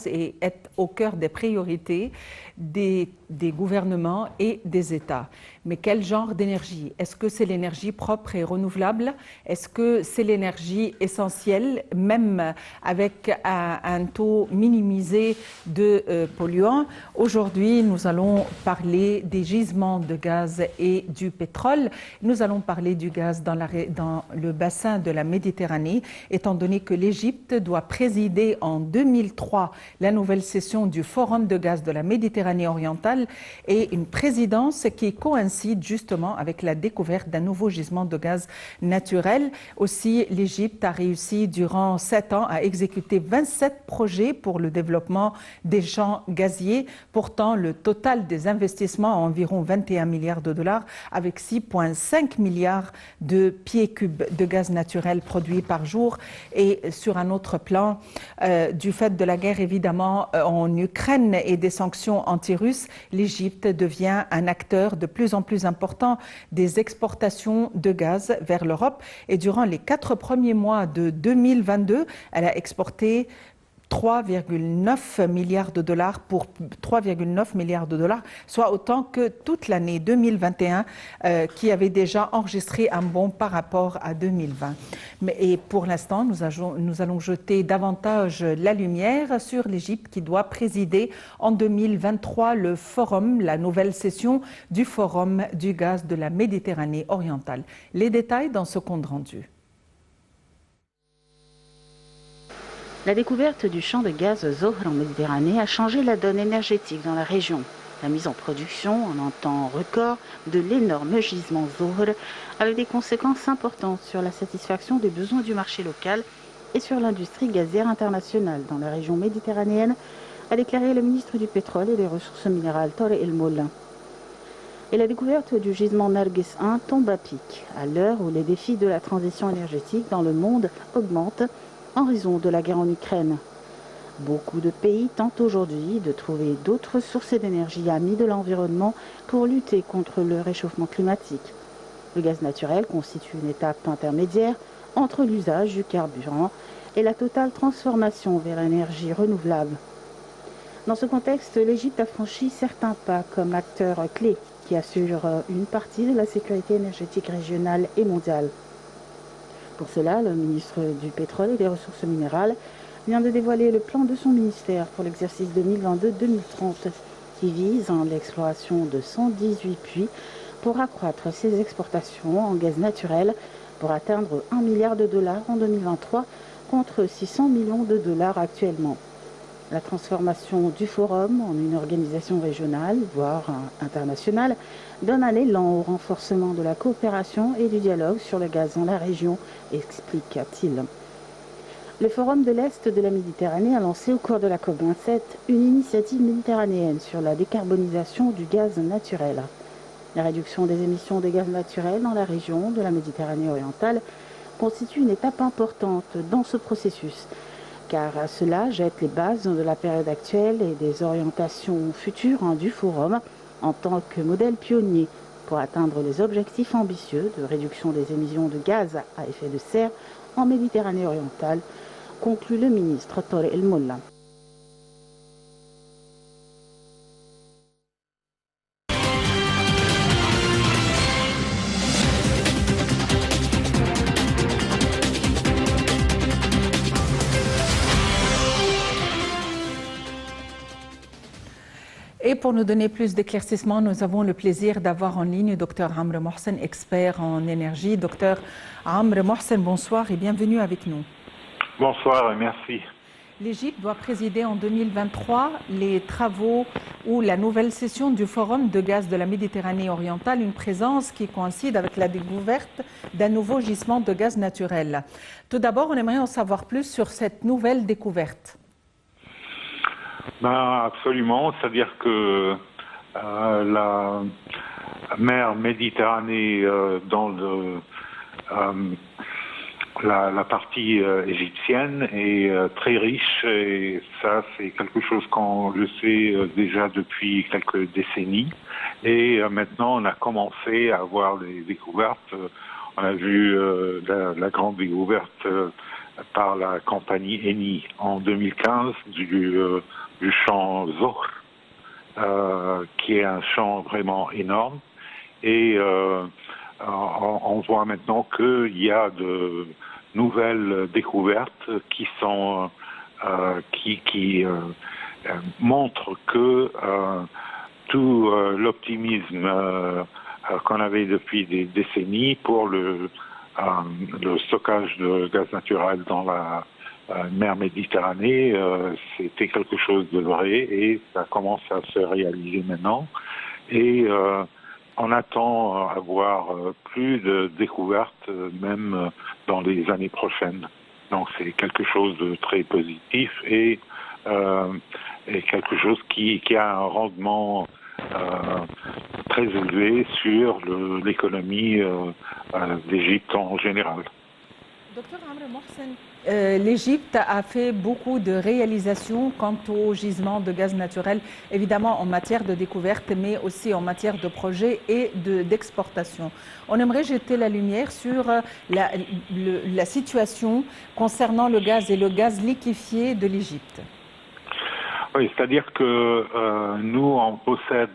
et est au cœur des priorités des gouvernements et des États. Mais quel genre d'énergie? Est-ce que c'est l'énergie propre et renouvelable? Est-ce que c'est l'énergie essentielle, même avec un taux minimisé de polluants? Aujourd'hui, nous allons parler des gisements de gaz et du pétrole. Nous allons parler du gaz dans le bassin de la Méditerranée, étant donné que l'Égypte doit présider en 2003 la nouvelle session du Forum de gaz de la Méditerranée orientale et une présidence qui coïncide justement avec la découverte d'un nouveau gisement de gaz naturel. Aussi, l'Égypte a réussi durant 7 ans à exécuter 27 projets pour le développement des champs gaziers, portant le total des investissements à environ 21 milliards de dollars, avec 6,5 milliards de pieds cubes de gaz naturel produits par jour. Et sur un autre plan, du fait de la guerre évidemment en Ukraine et des sanctions anti-russes, l'Égypte devient un acteur de plus en plus important des exportations de gaz vers l'Europe. Et durant les 4 premiers mois de 2022, elle a exporté 3,9 milliards de dollars pour 3,9 milliards de dollars, soit autant que toute l'année 2021 qui avait déjà enregistré un bond par rapport à 2020. Et pour l'instant, nous allons jeter davantage la lumière sur l'Égypte qui doit présider en 2023 le forum, la nouvelle session du Forum du gaz de la Méditerranée orientale. Les détails dans ce compte rendu. La découverte du champ de gaz Zohr en Méditerranée a changé la donne énergétique dans la région. La mise en production en un temps record de l'énorme gisement Zohr a eu des conséquences importantes sur la satisfaction des besoins du marché local et sur l'industrie gazière internationale dans la région méditerranéenne, a déclaré le ministre du Pétrole et des Ressources minérales Tarek El Molla. Et la découverte du gisement Nargis 1 tombe à pic, à l'heure où les défis de la transition énergétique dans le monde augmentent en raison de la guerre en Ukraine. Beaucoup de pays tentent aujourd'hui de trouver d'autres sources d'énergie amies de l'environnement pour lutter contre le réchauffement climatique. Le gaz naturel constitue une étape intermédiaire entre l'usage du carburant et la totale transformation vers l'énergie renouvelable. Dans ce contexte, l'Égypte a franchi certains pas comme acteur clé qui assure une partie de la sécurité énergétique régionale et mondiale. Pour cela, le ministre du Pétrole et des Ressources minérales vient de dévoiler le plan de son ministère pour l'exercice 2022-2030 qui vise l'exploration de 118 puits pour accroître ses exportations en gaz naturel pour atteindre 1 milliard de dollars en 2023 contre 600 millions de dollars actuellement. La transformation du forum en une organisation régionale, voire internationale, donne un élan au renforcement de la coopération et du dialogue sur le gaz dans la région, explique-t-il. Le Forum de l'Est de la Méditerranée a lancé au cours de la COP27 une initiative méditerranéenne sur la décarbonisation du gaz naturel. La réduction des émissions de gaz naturel dans la région de la Méditerranée orientale constitue une étape importante dans ce processus, car cela jette les bases de la période actuelle et des orientations futures du Forum en tant que modèle pionnier pour atteindre les objectifs ambitieux de réduction des émissions de gaz à effet de serre en Méditerranée orientale, conclut le ministre Tarek El Molla. Et pour nous donner plus d'éclaircissements, nous avons le plaisir d'avoir en ligne Dr Amr Mohsen, expert en énergie. Dr Amr Mohsen, bonsoir et bienvenue avec nous. Bonsoir et merci. L'Égypte doit présider en 2023 les travaux ou la nouvelle session du Forum de gaz de la Méditerranée orientale, une présence qui coïncide avec la découverte d'un nouveau gisement de gaz naturel. Tout d'abord, on aimerait en savoir plus sur cette nouvelle découverte. Absolument, c'est-à-dire que la mer Méditerranée dans la partie égyptienne est très riche et ça c'est quelque chose qu'on le sait déjà depuis quelques décennies et maintenant on a commencé à avoir des découvertes. On a vu la grande découverte par la compagnie Eni en 2015 du champ Zohr, qui est un champ vraiment énorme. Et on voit maintenant qu'il y a de nouvelles découvertes qui sont qui montrent que tout l'optimisme qu'on avait depuis des décennies pour le stockage de gaz naturel dans la mer Méditerranée, c'était quelque chose de vrai et ça commence à se réaliser maintenant. Et on attend à voir plus de découvertes, même dans les années prochaines. Donc c'est quelque chose de très positif et quelque chose qui a un rendement très élevé sur l'économie d'Égypte en général. Docteur Amr Mohsen, l'Égypte a fait beaucoup de réalisations quant au gisement de gaz naturel, évidemment en matière de découverte, mais aussi en matière de projets et d'exportation. On aimerait jeter la lumière sur la situation concernant le gaz et le gaz liquéfié de l'Égypte. Oui, c'est-à-dire que nous, on possède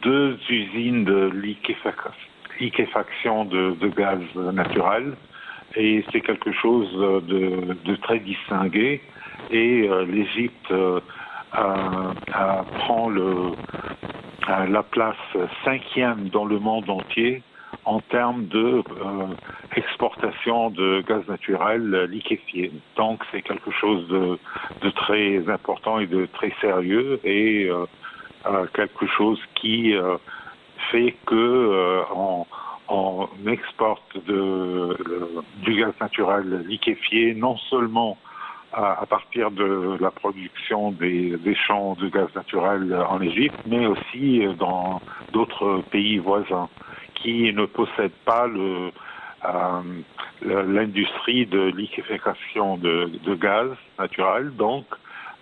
2 usines de liquéfaction de gaz naturel. Et c'est quelque chose de très distingué. Et l'Égypte prend la place 5e dans le monde entier en termes d'exportation de gaz naturel liquéfié. Donc c'est quelque chose de très important et de très sérieux et quelque chose qui fait que on exporte du gaz naturel liquéfié, non seulement à partir de la production des champs de gaz naturel en Égypte, mais aussi dans d'autres pays voisins qui ne possèdent pas l'industrie de liquéfaction de gaz naturel. Donc,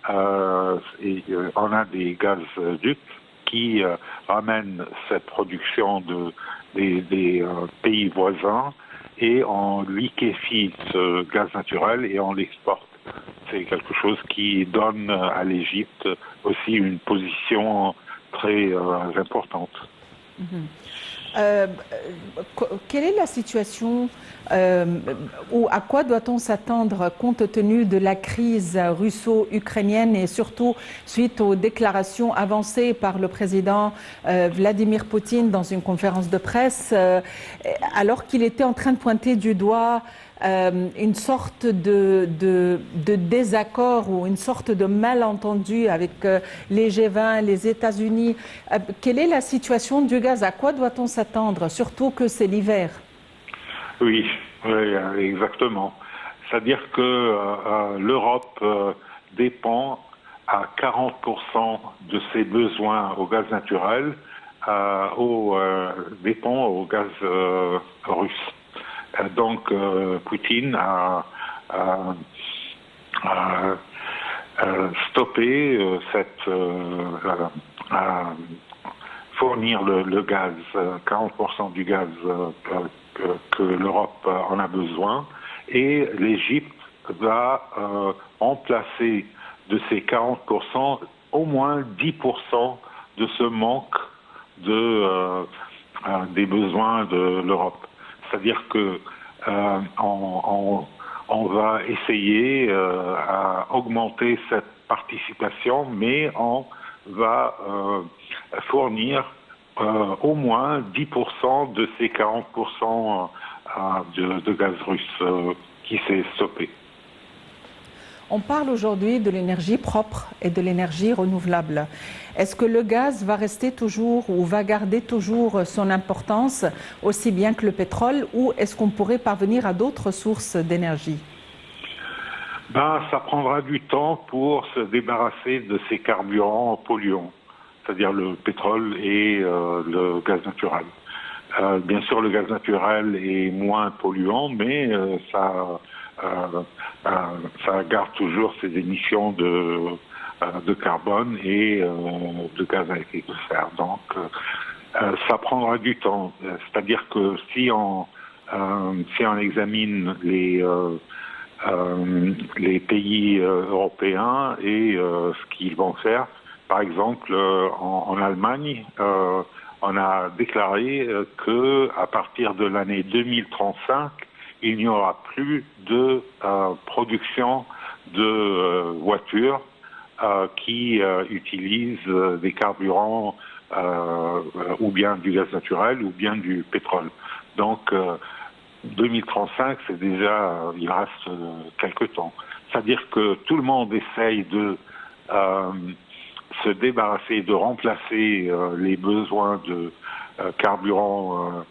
on a des gazoducs qui ramènent cette production des pays voisins et on liquéfie ce gaz naturel et on l'exporte. C'est quelque chose qui donne à l'Égypte aussi une position très importante. Quelle est la situation ou à quoi doit-on s'attendre compte tenu de la crise russo-ukrainienne et surtout suite aux déclarations avancées par le président Vladimir Poutine dans une conférence de presse alors qu'il était en train de pointer du doigt une sorte de désaccord ou une sorte de malentendu avec les G20, les États-Unis. Quelle est la situation du gaz? À quoi doit-on s'attendre? Surtout que c'est l'hiver. Oui, exactement. C'est-à-dire que l'Europe dépend à 40% de ses besoins au gaz naturel, dépend au gaz russe. Donc, Poutine a stoppé fournir le gaz, 40% du gaz que l'Europe en a besoin, et l'Égypte va remplacer de ces 40% au moins 10% de ce manque des besoins de l'Europe. C'est-à-dire que on va essayer à augmenter cette participation, mais on va fournir au moins 10% de ces 40% de gaz russe qui s'est stoppé. On parle aujourd'hui de l'énergie propre et de l'énergie renouvelable. Est-ce que le gaz va rester toujours ou va garder toujours son importance aussi bien que le pétrole, ou est-ce qu'on pourrait parvenir à d'autres sources d'énergie? Ça prendra du temps pour se débarrasser de ces carburants polluants, c'est-à-dire le pétrole et le gaz naturel. Bien sûr, le gaz naturel est moins polluant, mais ça garde toujours ses émissions de carbone et de gaz à effet de serre. Donc, ça prendra du temps. C'est-à-dire que si on examine les pays européens et ce qu'ils vont faire. Par exemple, en Allemagne, on a déclaré que à partir de l'année 2035, il n'y aura plus de production de voitures qui utilisent des carburants ou bien du gaz naturel ou bien du pétrole. Donc 2035, c'est déjà, il reste quelques temps. C'est-à-dire que tout le monde essaye de se débarrasser, de remplacer les besoins de carburants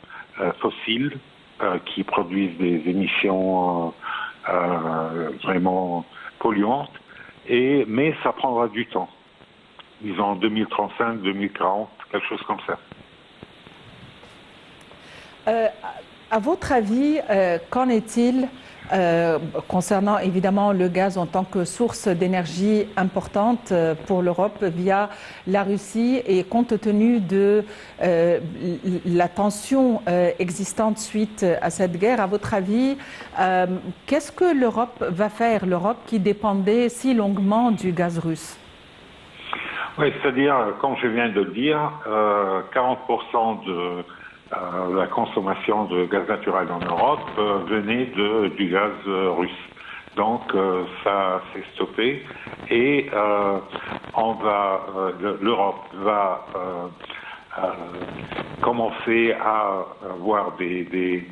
fossiles qui produisent des émissions vraiment polluantes, mais ça prendra du temps. Disons 2035, 2040, quelque chose comme ça. À votre avis, qu'en est-il concernant évidemment le gaz en tant que source d'énergie importante pour l'Europe via la Russie et compte tenu de la tension existante suite à cette guerre, à votre avis, qu'est-ce que l'Europe va faire, l'Europe qui dépendait si longuement du gaz russe? Oui, c'est-à-dire, comme je viens de le dire, 40% de la consommation de gaz naturel en Europe venait du gaz russe. Donc ça s'est stoppé et l'Europe va commencer à avoir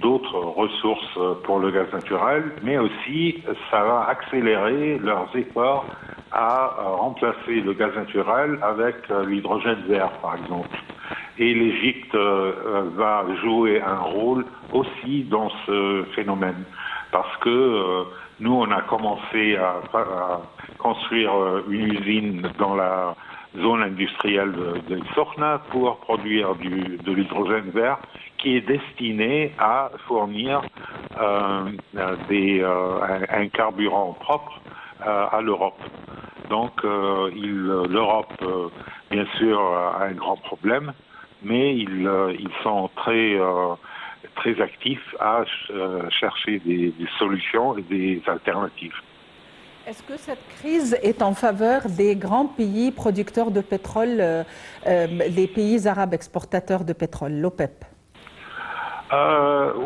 d'autres ressources pour le gaz naturel, mais aussi ça va accélérer leurs efforts à remplacer le gaz naturel avec l'hydrogène vert, par exemple. Et l'Égypte va jouer un rôle aussi dans ce phénomène, parce que nous, on a commencé à construire une usine dans la zone industrielle de Sorna pour produire de l'hydrogène vert qui est destiné à fournir un carburant propre à l'Europe. Donc l'Europe, bien sûr, a un grand problème, mais ils sont très actifs à chercher des solutions et des alternatives. Est-ce que cette crise est en faveur des grands pays producteurs de pétrole, les pays arabes exportateurs de pétrole, l'OPEP?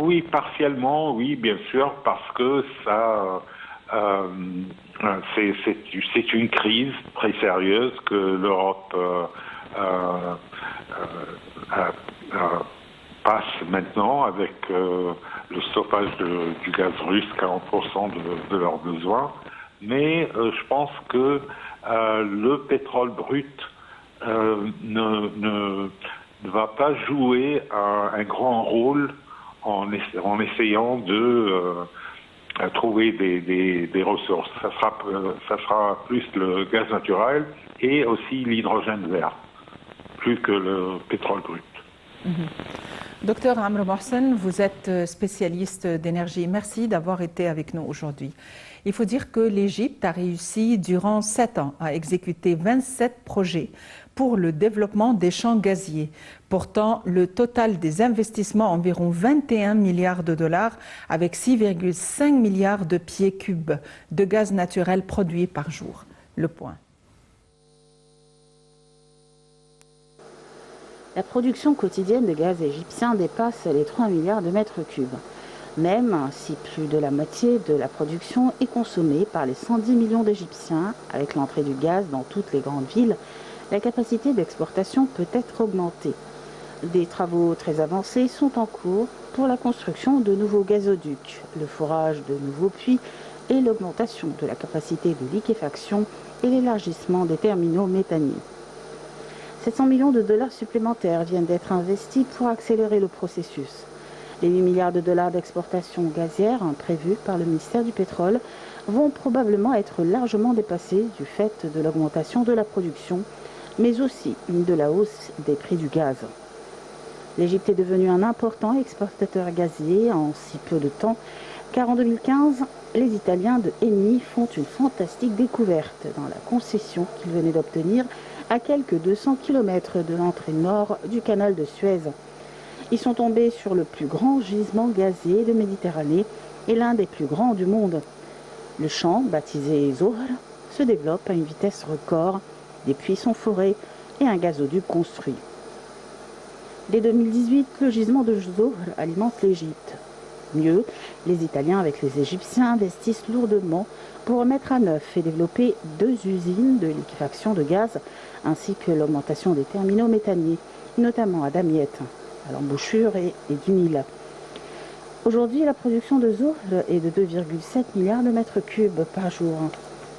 Oui, partiellement, oui, bien sûr, parce que ça, c'est une crise très sérieuse que l'Europe passe maintenant avec le stoppage du gaz russe, 40% de leurs besoins. Mais je pense que le pétrole brut ne va pas jouer un grand rôle en essayant de trouver des ressources. Ça sera plus le gaz naturel et aussi l'hydrogène vert, plus que le pétrole brut. Docteur Amr Mohsen, vous êtes spécialiste d'énergie. Merci d'avoir été avec nous aujourd'hui. Il faut dire que l'Égypte a réussi durant 7 ans à exécuter 27 projets pour le développement des champs gaziers, portant le total des investissements environ 21 milliards de dollars avec 6,5 milliards de pieds cubes de gaz naturel produit par jour. Le point. La production quotidienne de gaz égyptien dépasse les 3 milliards de mètres cubes. Même si plus de la moitié de la production est consommée par les 110 millions d'Égyptiens, avec l'entrée du gaz dans toutes les grandes villes, la capacité d'exportation peut être augmentée. Des travaux très avancés sont en cours pour la construction de nouveaux gazoducs, le forage de nouveaux puits et l'augmentation de la capacité de liquéfaction et l'élargissement des terminaux méthaniers. 700 millions de dollars supplémentaires viennent d'être investis pour accélérer le processus. Les 8 milliards de dollars d'exportation gazière prévus par le ministère du Pétrole vont probablement être largement dépassés du fait de l'augmentation de la production, mais aussi de la hausse des prix du gaz. L'Égypte est devenue un important exportateur gazier en si peu de temps, car en 2015, les Italiens de Eni font une fantastique découverte dans la concession qu'ils venaient d'obtenir à quelques 200 km de l'entrée nord du canal de Suez. Ils sont tombés sur le plus grand gisement gazier de Méditerranée et l'un des plus grands du monde. Le champ, baptisé Zohr, se développe à une vitesse record, des puits sont forés et un gazoduc construit. Dès 2018, le gisement de Zohr alimente l'Égypte. Mieux, les Italiens avec les Égyptiens investissent lourdement pour remettre à neuf et développer 2 usines de liquéfaction de gaz, ainsi que l'augmentation des terminaux méthaniers, notamment à Damiette, à l'embouchure et du Nil. Aujourd'hui, la production de Zohr est de 2,7 milliards de mètres cubes par jour.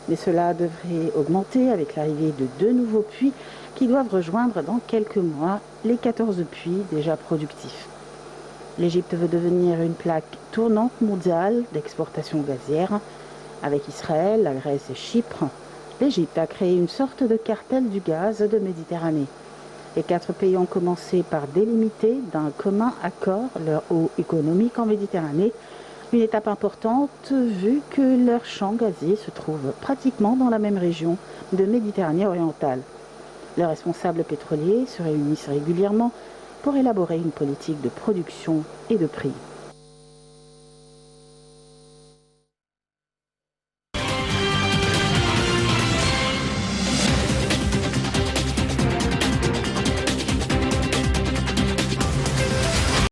Mais cela devrait augmenter avec l'arrivée de 2 nouveaux puits qui doivent rejoindre dans quelques mois les 14 puits déjà productifs. L'Égypte veut devenir une plaque tournante mondiale d'exportation gazière. Avec Israël, la Grèce et Chypre, l'Égypte a créé une sorte de cartel du gaz de Méditerranée. Les 4 pays ont commencé par délimiter d'un commun accord leur eau économique en Méditerranée, une étape importante vu que leur champ gazier se trouve pratiquement dans la même région de Méditerranée orientale. Les responsables pétroliers se réunissent régulièrement pour élaborer une politique de production et de prix.